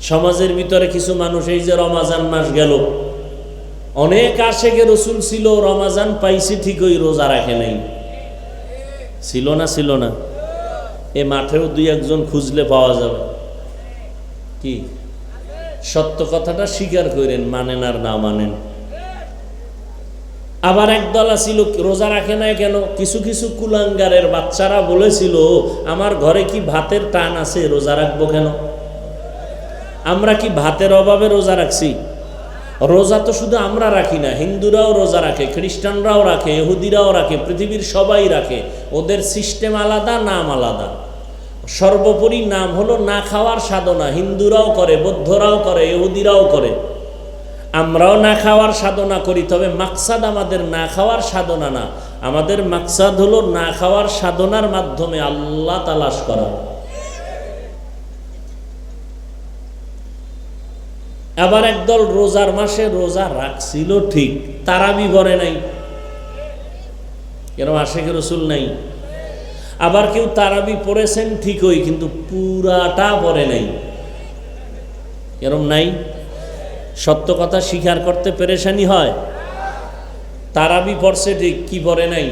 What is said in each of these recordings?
সমাজের ভিতরে কিছু মানুষ, এই যে রমাজান মাস গেল, অনেক আশেকে রসুল ছিল, রমাজান পাইছি ঠিকই, রোজা রাখে নাই। ছিল না? ছিল না? এ মাঠেও দুই একজন খুঁজলে পাওয়া যাবে। কি সত্য কথাটা স্বীকার করেন, মানেন আর না মানেন। আবার একদল ছিল রোজা রাখে নাই কেন? কিছু কিছু কুলাঙ্গারের বাচ্চারা বলেছিল, আমার ঘরে কি ভাতের টান আছে, রোজা রাখবো কেন? আমরা কি ভাতের অভাবে রোজা রাখছি? রোজা তো শুধু আমরা রাখি না, হিন্দুরাও রোজা রাখে, খ্রিস্টানরাও রাখে, ইহুদিরাও রাখে, পৃথিবীর সবাই রাখে। ওদের সিস্টেম আলাদা, নাম আলাদা। সর্বোপরি নাম হলো না খাওয়ার সাধনা। হিন্দুরাও করে, বৌদ্ধরাও করে, ইহুদিরাও করে। আমরাও না খাওয়ার সাধনা করি, তবে মাকসাদ আমাদের না খাওয়ার সাধনা না। আমাদের মাকসাদ হলো না খাওয়ার সাধনার মাধ্যমে আল্লাহ তালাশ করা। আবার একদল রোজার মাসে রোজা রাখছিল ঠিক, তারাবি পড়ে নাই। কেন? আশেকে রসুল নাই। আবার কেউ তারাবি পড়েছেন ঠিকই, কিন্তু পুরাটা পড়ে নাই। এরম নাই? সত্য কথা স্বীকার করতে পেরেশানি হয়। তারাবি পড়ছে ঠিক, কি পড়ে নাই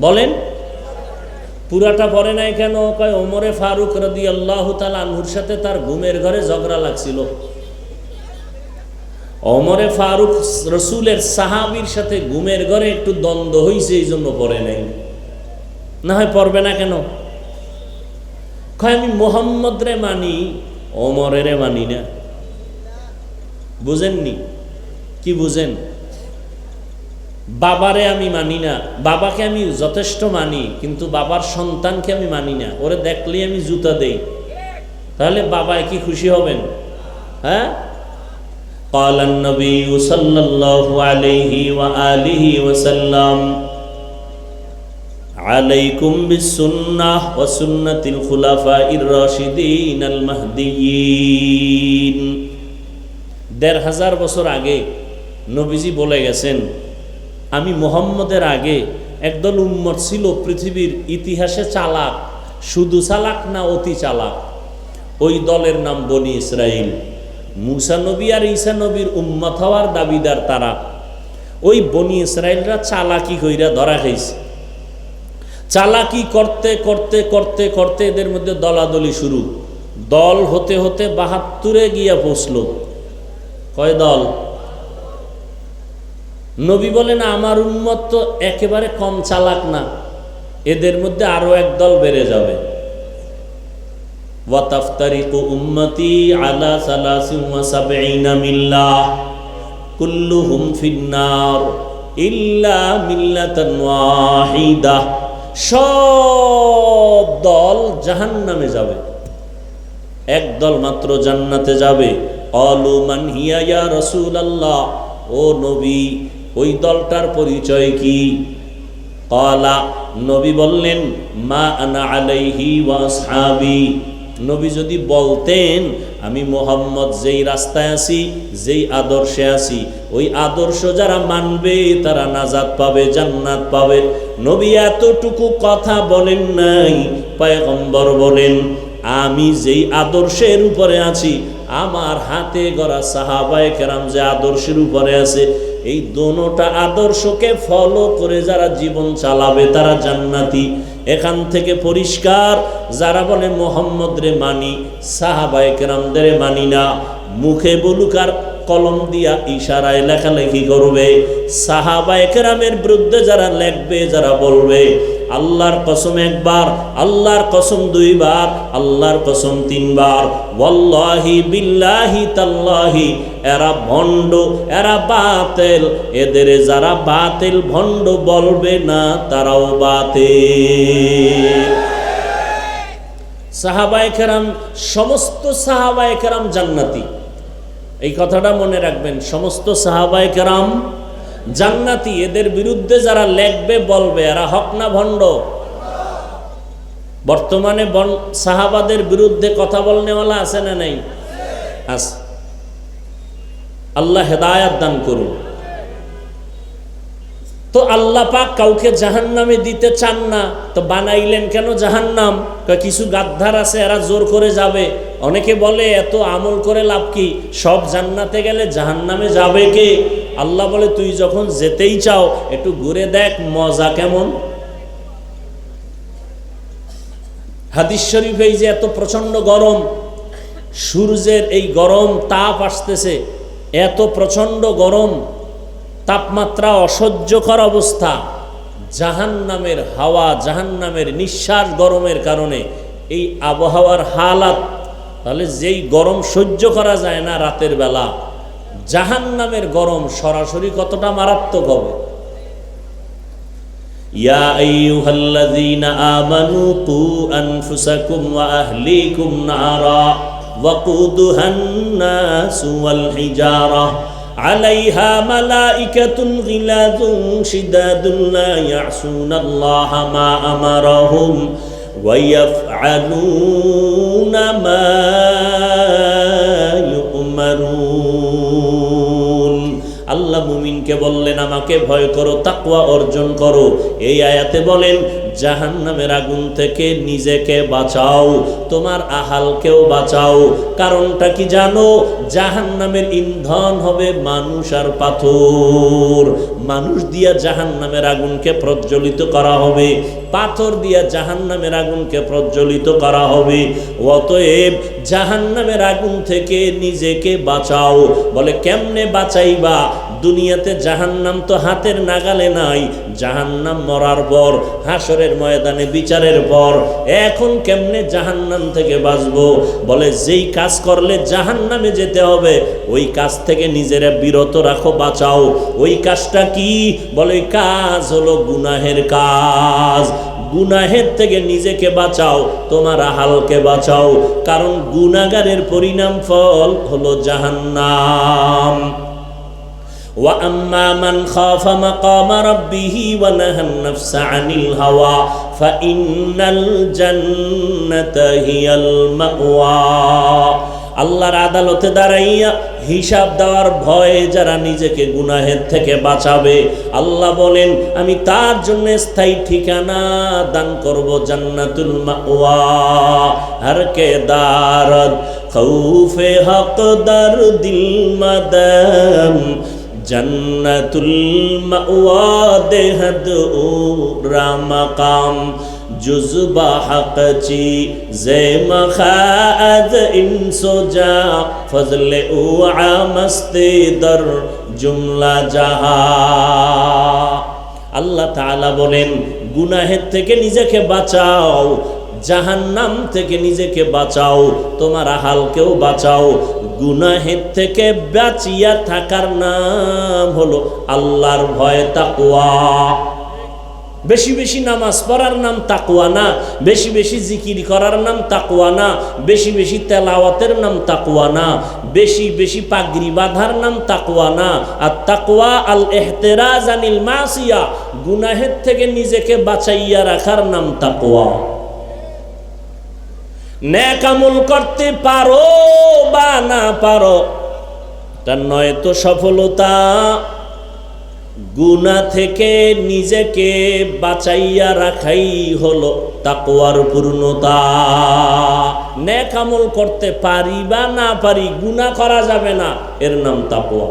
বলেন? পুরাটা পড়ে নাই কেন? কয় ওমরে ফারুক রাদিয়াল্লাহু তাআলা আনহুর সাথে তার ঘুমের ঘরে ঝগড়া লাগছিল। ওমরে ফারুক রসুলের সাহাবীর সাথে ঘুমের ঘরে একটু দ্বন্দ্ব হয়েছে, এই জন্য পড়ে নাই। না হয় পড়বে না কেন? কয় আমি মুহাম্মদ রে মানি, ওমরের মানি না। বুঝেননি? কি বুঝেন? বাবারে আমি মানি না, বাবাকে আমি যথেষ্ট মানি, কিন্তু বাবার সন্তানকে আমি মানি না। ওরে দেখলেই আমি জুতা দেই। তাহলে বাবায় কি খুশি হবেন? হ্যাঁ? قال النبي صلى الله عليه وآله وسلم عليكم بالسنة وسنة الخلفاء الراشدين المهديين। ১৫০০ বছর আগে নবীজি বলে গেছেন, আমি মুহাম্মদের আগে একদল উম্মত ছিল পৃথিবীর ইতিহাসে চালাক, শুধু চালাক না, অতি চালাক। ওই দলের নাম বনি ইসরাইল। মুসা নবী আর ঈসা নবীর উম্মত হওয়ার দাবিদার তারা। ওই বনি ইসরাইলরা চালাকি কইরা ধরা খাইছে। চালাকি করতে করতে করতে করতে এদের মধ্যে দলাদলি শুরু। দল হতে হতে ৭২-এ গিয়া পৌঁছল। কয় দল? নবী বলেন, আমার উম্মত তো একেবারে কম চালাক না, এদের মধ্যে আরো এক দল বেড়ে যাবে। ওয়াতাফতারিকু উম্মতি আলা ৭৩ মিল্লাহ কুল্লুহুম ফিন্নার ইল্লা মিল্লাতান ওয়াহিদা। সব দল জাহান্নামে যাবে, এক দল মাত্র জান্নাতে যাবে। ক্বালু মান হিয়া ইয়া রাসূলুল্লাহ, ও নবী ওই দলটার পরিচয় কি? ক্বালা, নবী বললেন, মা আনা আলাইহি ওয়া আসহাবি। নবী যদি বলতেন, আমি মুহাম্মদ যেই রাস্তায় আছি, যেই আদর্শে আছি, ওই আদর্শ যারা মানবে তারা নাজাত পাবে, জান্নাত পাবে। নবী এতটুকু কথা বলেন নাই। পয়গম্বর বলেন, আমি যেই আদর্শের উপরে আছি, আমার হাতে গড়া সাহাবায়ে কেরাম যে আদর্শের উপরে আছে, এই দোনোটা আদর্শকে ফলো করে যারা জীবন চালাবে তারা জান্নাতি। এখান থেকে পরিষ্কার, যারা বলে মুহাম্মদ রে মানি, সাহাবায়ে কেরামদের মানি না, মুখে বলুক আর কলম দিয়া ইশারায় লেখালেখি করবে, সাহাবায়ে কেরামের বিরুদ্ধে যারা লেখবে, যারা বলবে, আল্লাহর কসম একবার, আল্লাহর কসম দুইবার, আল্লাহর কসম তিনবার, ওয়াল্লাহি বিল্লাহি তাল্লাহি, এরা ভণ্ড, এরা বাতিল। এদের যারা বাতিল ভণ্ড বলবে না, তারাও বাতিল। সাহাবায়ে কেরাম, সমস্ত সাহাবায়ে কেরাম জান্নাতি। এই কথাটা মনে রাখবেন, সমস্ত সাহাবায়ে কেরাম জান্নাতি। এদের বিরুদ্ধে যারা লেখবে, বলবে, এরা হক না ভণ্ড? বর্তমানে সাহাবাদের বিরুদ্ধে কথা বলনেওয়ালা আছে না নাই? আছে। আল্লাহ হেদায়াত দান করুন। তো আল্লাহ পাক কাউকে জাহান্নামে দিতে চান না, তো বানাইলেন কেন জাহান্নাম? কিছু গাদ্দার আছে, এরা জোর করে যাবে। অনেকে বলে এত আমল করে লাভ কি, সব জান্নাতে গেলে জাহান্নামে যাবে কে? আল্লাহ বলে তুই যখন যেতেই চাও একটু ঘুরে দেখ মজা কেমন। হাদিস শরীফে এই যে এত প্রচন্ড গরম, সূর্যের এই গরম তাপ আসতেছে, এত প্রচন্ড গরম তাপমাত্রা, অসহ্যকর অবস্থা, জাহান্নামের হাওয়া, জাহান্নামের নিঃশ্বাস গরমের কারণে এই আবহাওয়ার হালাত। তাহলে যেই গরম সহ্য করা যায় না রাতের বেলা, জাহান্নামের গরম সরাসরি কতটা মারাত্মক হবে। ইয়া আইয়ুহাল্লাযীনা আমানু কু আনফুসাকুম ওয়া আহলিকুম নারা ওয়াকুদুহান নাসু ওয়াল হিজারা আলাইহা মালাইকাতুন গিলাযুন শিদাদুন লা ইয়াসুনাল্লাহা মা আমারাহুম ওয়া ইয়াফআলুনা মা ইউমারুন। আল্লাহ মুমিনকে বললেন আমাকে ভয় করো, তাকওয়া অর্জন করো। এই আয়াতে বলেন জাহান্নামের আগুন থেকে নিজেকে বাঁচাও, তোমার আহালকেও বাঁচাও। কারণটা কি জানো? জাহান্নামের ইন্ধন হবে মানুষ আর পাথর। মানুষ দিয়া জাহান্নামের আগুনকে প্রজ্বলিত করা হবে, পাথর দিয়া জাহান্নামের আগুনকে প্রজ্বলিত করা হবে। অতএব জাহান্নামের আগুন থেকে নিজেকে বাঁচাও। বলে কেমনে বাঁচাইবা? দুনিয়াতে জাহান্নাম তো হাতের নাগালে নাই, জাহান্নাম মরার পর, হাসরের ময়দানে বিচারের পর। এখন কেমনে জাহান্নাম থেকে বাঁচবো? বলে যেই কাজ করলে জাহান্নামে যেতে হবে ওই কাজ থেকে নিজেরা বিরত রাখো, বাঁচাও। ওই কাজটা কি? বলে ওই কাজ হলো গুনাহের কাজ। গুনাহের থেকে নিজেকে বাঁচাও, তোমার আহালকে বাঁচাও, কারণ গুনাহগারের পরিণাম ফল হলো জাহান্নাম। وَأَمَّا مَنْ خَافَ مَقَامَ رَبِّهِ وَنَهَى النَّفْسَ عَنِ الْهَوَى فَإِنَّ الْجَنَّةَ هِيَ الْمَأْوَى। আল্লাহর আদালতে দাঁড়াইয়া হিসাব দেওয়ার ভয়ে যারা নিজেকে গুনাহের থেকে বাঁচাবে, আল্লাহ বলেন আমি তার জন্য স্থায়ী ঠিকানা দান করব, জান্নাতুল মাওয়া। হর কে দারদ খৌফে হক দার দিল মাদাম জান্নাতুল মাওয়া দেহদ ও রামাকাম जुज़्बा हक़ ची ज़े मखाद इंसो जा फज़ले उ आमस्ते दर जुमला जहा। আল্লাহ তাআলা বলেন গুনাহের থেকে নিজেকে বাঁচাও, জাহান্নাম থেকে নিজেকে বাঁচাও, তোমার আহালকেও বাঁচাও। গুনাহের থেকে বাঁচিয়া থাকার নাম হলো আল্লাহর ভয়, তাকওয়া। বেশি বেশি নামাজ পড়ার নাম তাকওয়া না, বেশি বেশি জিকির করার নাম তাকওয়া না, বেশি বেশি তেলাওয়াতের নাম তাকওয়া না, বেশি বেশি পাগড়ি বাঁধার নাম তাকওয়া না। আর তাকওয়া আল ইহতিরাজ আনিল মাসিয়া, গুনাহের থেকে নিজেকে বাঁচাইয়া রাখার নাম তাকওয়া। নেক আমল করতে পারো বা না পারো তার নয় তো সফলতা, গুনাহ থেকে নিজেকে বাঁচাইয়া রাখাই হলো তাকওয়ার পূর্ণতা। নেক আমল করতে পারি বা না পারি, গুনাহ করা যাবে না, এর নাম তাকওয়া।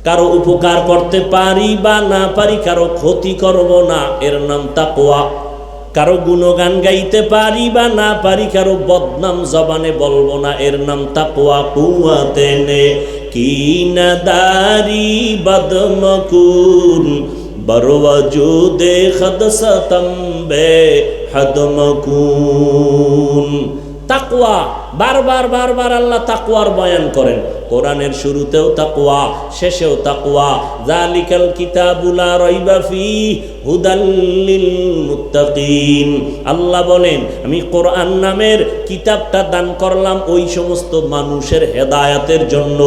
কারো উপকার করতে পারি বা না পারি, কারো ক্ষতি করব না, এর নাম তাকওয়া। কারো গুণগান গাইতে পারি বা না পারি, কারো বদনাম জবানে বলবো না, এর নাম তাকওয়া। কুওয়াতে নে কি নাদারি বদমকুন বরওয়াজুদে খদসতম বে হদমকুন। তাকওয়া বারবার বারবার আল্লাহ তাকওয়ার বয়ান করেন। কোরআনের শুরুতেও তাকওয়া, শেষেও তাকওয়া। যালিকাল কিতাবু লা রাইবা ফীহি হুদাল লিল মুত্তাকিন। আল্লাহ বলেন আমি কোরআন নামের কিতাবটা দান করলাম ওই সমস্ত মানুষের হেদায়েতের জন্য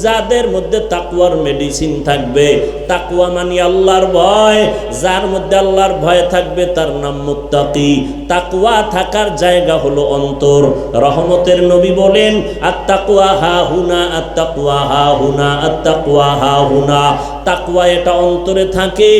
যাদের মধ্যে তাকওয়ার মেডিসিন থাকবে। তাকওয়া মানে আল্লাহর ভয়, যার মধ্যে আল্লাহর ভয় থাকবে তার নাম মুত্তাকি। তাকওয়া থাকার জায়গা হলো অন্তর। রহমতের রহমতের নবী বলেন, আত্তাকওয়া হাহুনা, আত্তাকওয়া হাহুনা, আত্তাকওয়া হাহুনা। তাকওয়া এটা অন্তরে থাকে,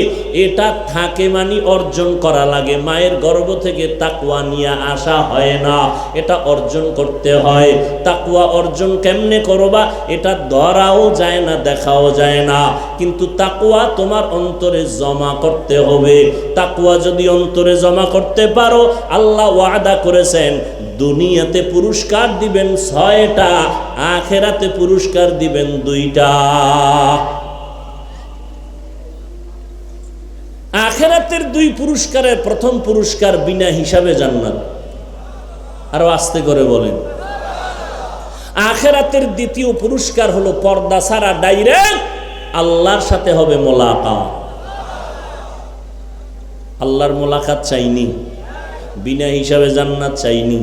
এটা থাকে মানে অর্জন করা লাগে। মায়ের গর্ভ থেকে তাকওয়া নিয়ে আসা হয় না, এটা অর্জন করতে হয়। তাকওয়া অর্জন কেমনে করবা? এটা ধরাও যায় না, দেখাও যায় না, কিন্তু তাকওয়া তোমার অন্তরে জমা করতে হবে। তাকওয়া যদি অন্তরে জমা করতে পারো, আল্লাহ ওয়াদা করেছেন দুনিয়াতে পুরস্কার দিবেন 6টা, আখেরাতে পুরস্কার দিবেন 2টা। আখেরাতের 2 পুরস্কারের প্রথম পুরস্কার বিনা হিসাবে জান্নাত। আরো আস্তে করে বলেন। আখেরাতের দ্বিতীয় পুরস্কার হলো পর্দা ছাড়া ডাইরেক্ট আল্লাহর সাথে হবে মোলাকাত। আল্লাহর মোলাকাত চাইনি, বিনা হিসাবে জান্নাত চাইনি,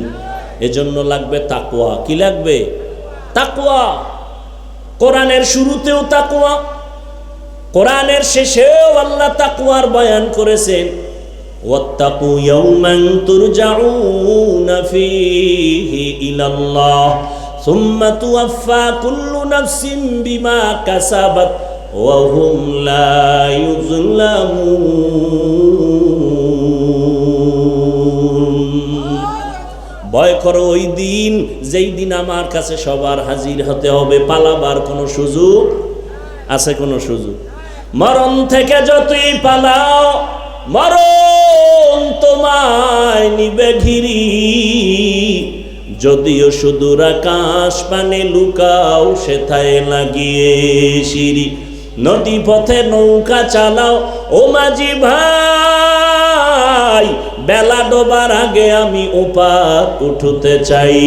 এজন্য লাগবে তাকওয়া। কি লাগবে? তাকওয়া। কোরআনের শুরুতেও তাকওয়া, কোরআনের শেষেও আল্লাহ তাকওয়ার বয়ান করেছেন, ওয়াত্তাকু ইয়াওমান তুরজাউনা ফীহি ইলাল্লাহ সুম্মা তুওয়াফফা কুল্লু নাফসিন বিমা কাসাবাত ওয়া হুম লা ইউযলামুন। ভয় করো ওই দিন, যেই দিন আমার কাছে সবার হাজির হতে হবে, পালাবার কোনো সুযোগ আছে? কোনো সুযোগ? মরণ থেকে যতই পালাও, মরণ তোমায় নিবে ঘিরি। যদিও সুদূর আকাশ পানে লুকাও, সেথায় লাগিয়ে সিঁড়ি। নদী পথে নৌকা চালাও ও মাঝি ভাই, বেলা ডোবার আগে আমি ওপার উঠতে চাই।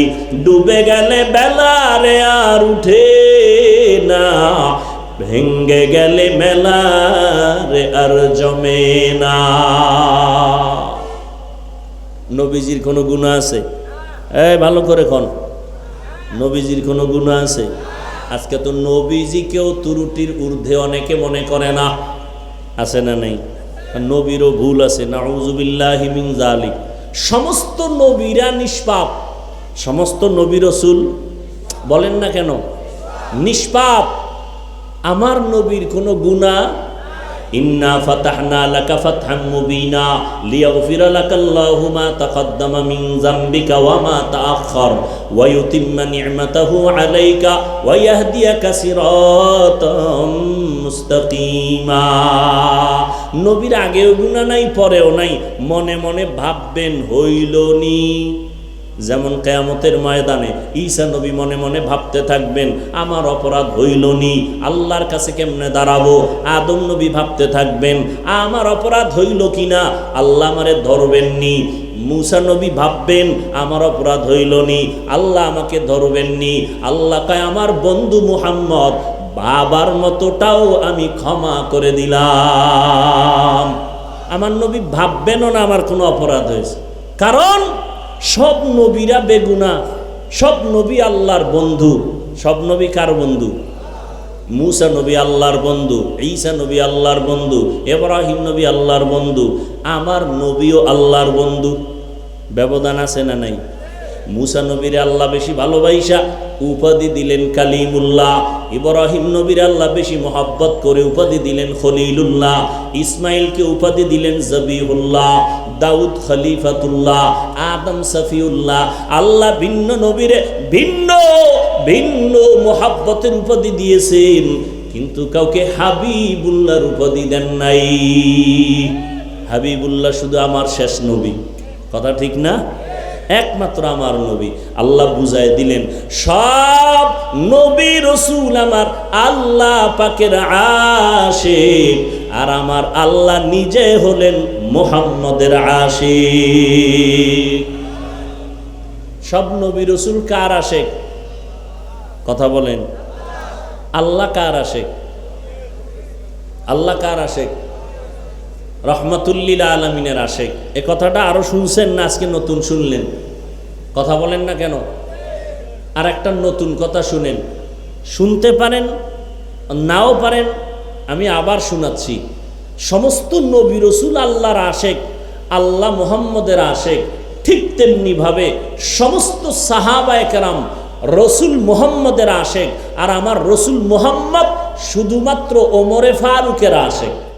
ডুবে গেলে বেলা রে আর উঠে না, ভেঙ্গে গেলে মেলা রে আর জমে না। নবীজির কোনো গুনাহ আছে? ভালো করে কোন নবীজির কোনো গুনাহ আছে? আজকে তো নবীজিকেও ত্রুটির ঊর্ধ্বে অনেকে মনে করে না, আছে না নাই? নবীরও ভুল আছে, নাউযুবিল্লাহি মিন যালিক। সমস্ত নবীরা নিষ্পাপ, সমস্ত নবী রাসূল বলেন না কেন নিষ্পাপ। আমার নবীর কোনো গুনাহ, ইন্না ফাতাহনা লাকা ফাতহাম মুবিনা লিয়াগফিরা লাকাল্লাহু মা তাকদ্দামা মিন যামবিকা ওয়া মা তাআখার ওয়া ইউতিম্মা নি'মাতাহু আলাইকা ওয়া ইয়াহদিয়াকা সিরাতাম মুস্তাকিমা। নবীর আগেও গুনাহ নাই, পরেও নাই, মনে মনে ভাববেন হইল নি। যেমন কিয়ামতের ময়দানে ঈসা নবী মনে মনে ভাবতে থাকবেন আমার অপরাধ হইল নি, আল্লাহর কাছে কেমনে দাঁড়াবো। আদম নবী ভাবতে থাকবেন আমার অপরাধ হইল কিনা, আল্লাহ আমারে ধরবেন নি। মুসা নবী ভাববেন আমার অপরাধ হইল নি, আল্লাহ আমাকে ধরবেন নি। আল্লাহ কয় আমার বন্ধু মুহাম্মদ বাবার মতোটাও আমি ক্ষমা করে দিলাম। আমার নবী ভাববেনও না আমার কোনো অপরাধ হয়েছে, কারণ সব নবীরা বেগুনাহ, সব নবী আল্লাহর বন্ধু। সব নবী কার বন্ধু? মুসা নবী আল্লাহর বন্ধু, ঈসা নবী আল্লাহর বন্ধু, ইব্রাহিম নবী আল্লাহর বন্ধু, আমার নবীও আল্লাহর বন্ধু। ব্যবধান আছে না নাই? মুসা নবীর আল্লাহ বেশি ভালোবাসা উপাধি দিলেন কালিমুল্লাহ, ইব্রাহিম নবীর আল্লাহ বেশি মহব্বত করে উপাধি দিলেন খলিলুল্লাহ, ইসমাইলকে উপাধি দিলেন জবিহুল্লাহ, দাউদ খলিফাতুল্লাহ, আদম সফিউল্লাহ। আল্লাহ ভিন্ন নবীরে ভিন্ন ভিন্ন মহব্বতের উপাধি দিয়েছেন, কিন্তু কাউকে হাবিবুল্লাহর উপাধি দেন নাই। হাবিবুল্লাহ শুধু আমার শেষ নবী, কথা ঠিক না? একমাত্র আমার নবী। আল্লাহ বুঝায় দিলেন সব নবী রাসূল আমার আল্লাহ পাকের আশিক, আর আমার আল্লাহ নিজে হলেন মুহাম্মদের আশিক। সব নবী রাসূল কার আশিক? কথা বলেন। আল্লাহ কার আশিক? আল্লাহ কার আশিক? রহমাতুল্লিল আলামিনের আশিক। এ কথাটা আরো শুনছেন না আজকে নতুন শুনলেন? কথা বলেন না কেন? আর একটা নতুন কথা শুনেন, শুনতে পারেন নাও পারেন, আমি আবার শোনাচ্ছি। সমস্ত নবী রাসূল আল্লাহর আশিক, আল্লাহ মুহাম্মদের আশিক, ঠিক তেমনিভাবে সমস্ত সাহাবায়ে কেরাম রসুল মুহাম্মদের আশেক, আর আমার রসুল মুহাম্মদ শুধুমাত্র ওমরে ফারুকের আশেক।